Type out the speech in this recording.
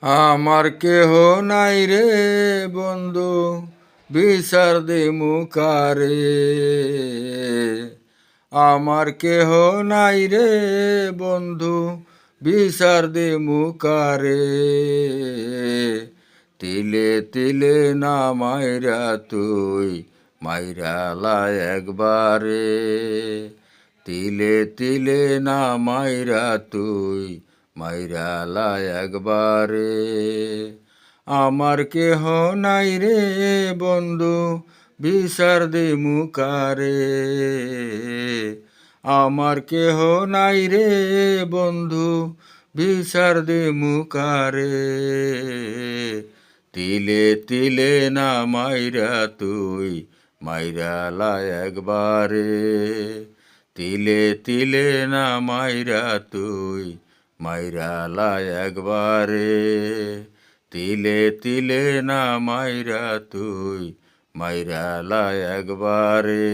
আমার কেহ নাই রে বন্ধু, বিচার দিমু কারে। আমার কেহ নাই রে বন্ধু, বিচার দিমু কারে। তিলে তিলে না মাইরা তুই মাইরালা একবারে। তিলে তিলে না মাইরা তুই মাইরালা একবারে। আমার কেহ নাই রে বন্ধু, বিচার দিমু কারে। আমার কেহ নাই রে বন্ধু, বিচার দিমু কারে। তিলে তিলে না মাইরা তুই মাইরালা একবারে। তিলে তিলে না মাইরা তুই মাইরালা একবারে। তিলে তিলে না মাইরা তুই মাইরালা একবারে।